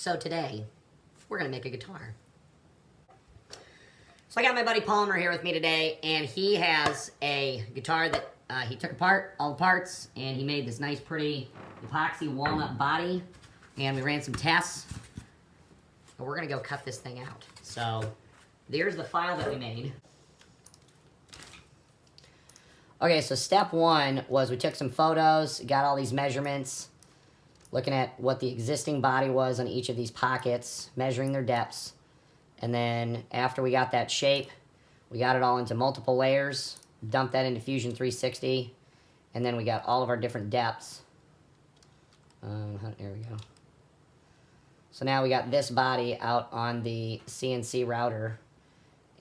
So today, we're gonna make a guitar. So I got my buddy Palmer here with me today, and he has a guitar that he took apart all the parts, and he made this nice, pretty epoxy walnut body, and we ran some tests. But we're gonna go cut this thing out. So there's the file that we made. Okay, so step one was we took some photos, got all these measurements, looking at what the existing body was on each of these pockets, measuring their depths. And then after we got that shape, we got it all into multiple layers, dumped that into Fusion 360, and then we got all of our different depths. There we go. So now we got this body out on the CNC router,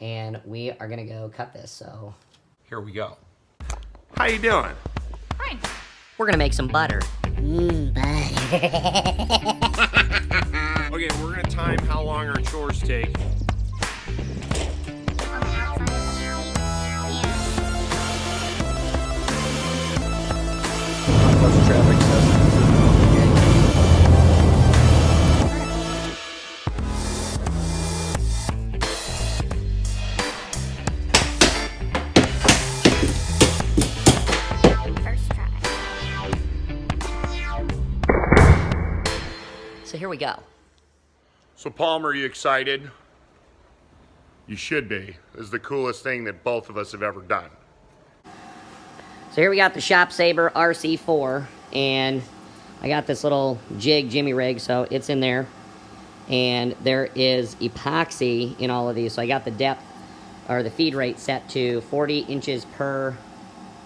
and we are gonna go cut this, so. Here we go. How you doing? Fine. We're gonna make some butter. Butter. Okay, we're gonna time how long our chores take. First try. So here we go. So Palmer, are you excited? You should be. This is the coolest thing that both of us have ever done. So here we got the ShopSabre RC4, and I got this little jig jimmy rig, so it's in there. And there is epoxy in all of these, so I got the depth, or the feed rate set to 40 inches per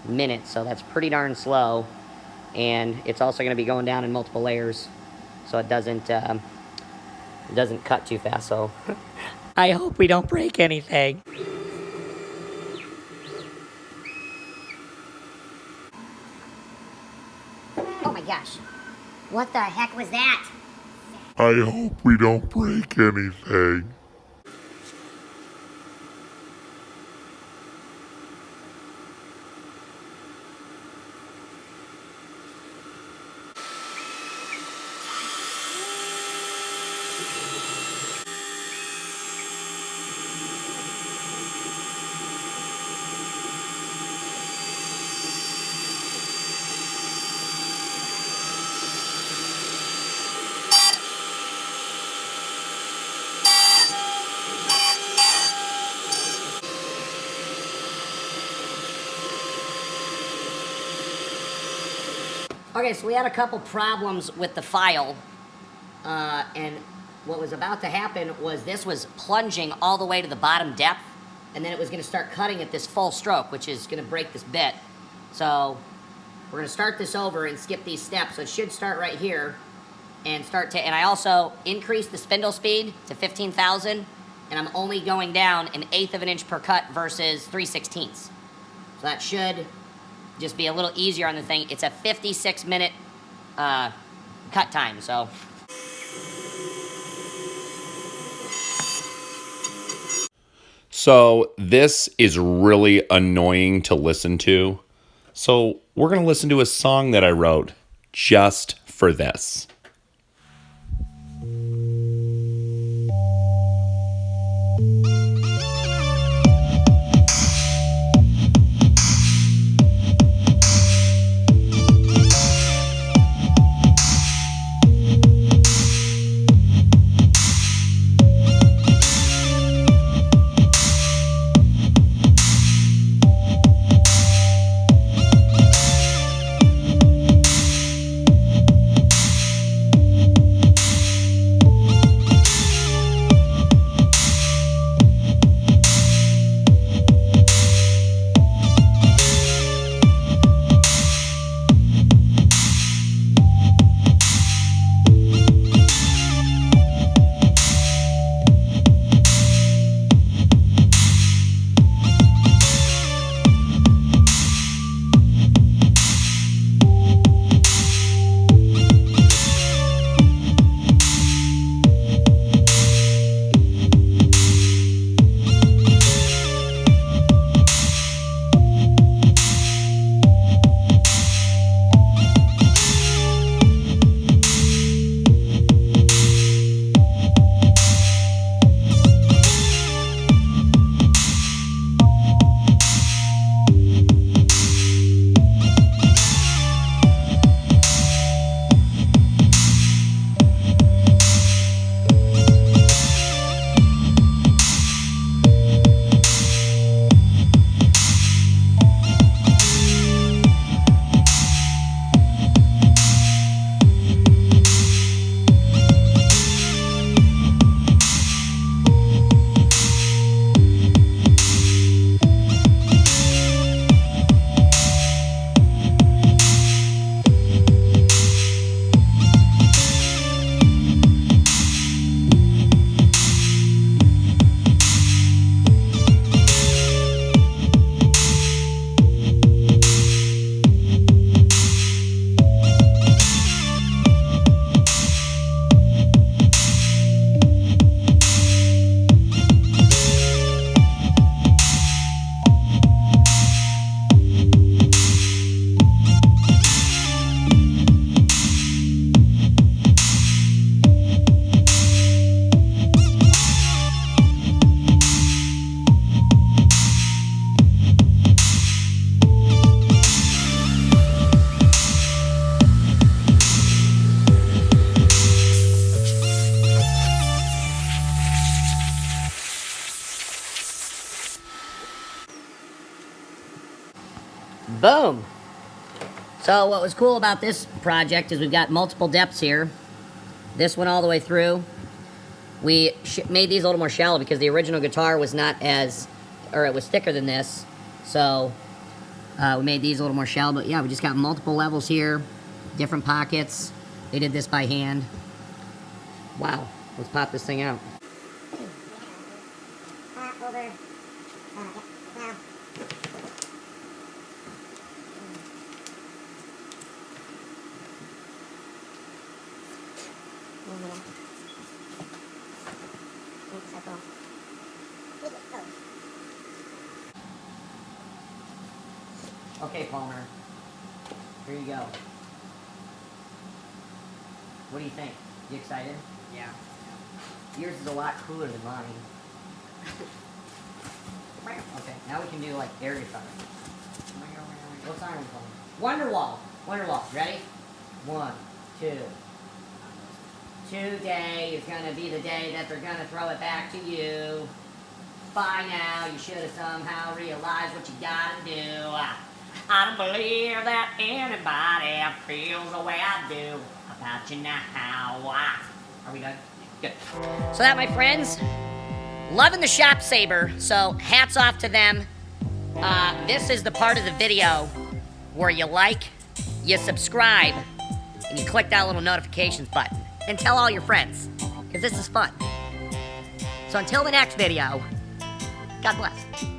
minute, so that's pretty darn slow. And it's also going to be going down in multiple layers, so it doesn't cut too fast, so I hope we don't break anything. Oh my gosh. What the heck was that? I hope we don't break anything. Okay, so we had a couple problems with the file, and what was about to happen was this was plunging all the way to the bottom depth, and then it was going to start cutting at this full stroke, which is going to break this bit. So we're going to start this over and skip these steps. So it should start right here and and I also increased the spindle speed to 15,000, and I'm only going down 1/8 of an inch per cut versus 3/16. So that should just be a little easier on the thing. It's a 56-minute cut time, so. So this is really annoying to listen to. So we're going to listen to a song that I wrote just for this. Boom. So what was cool about this project is we've got multiple depths here. This one all the way through. We made these a little more shallow because the original guitar was not as, or it was thicker than this. So we made these a little more shallow. But yeah, we just got multiple levels here, different pockets. They did this by hand. Wow. Let's pop this thing out. Over. Yeah. Now. Okay, Palmer. Here you go. What do you think? You excited? Yeah. Yours is a lot cooler than mine. Okay, now we can do like air guitar. What song are we playing? Wonderwall. Wonderwall. Ready? 1, 2. Today is gonna be the day that they're gonna throw it back to you. By now, you should have somehow realized what you gotta do. I don't believe that anybody feels the way I do about you now. Are we done? Good. So that, my friends, loving the ShopSabre, so hats off to them. This is the part of the video where you like, you subscribe, and you click that little notifications button. And tell all your friends, because this is fun. So until the next video, God bless.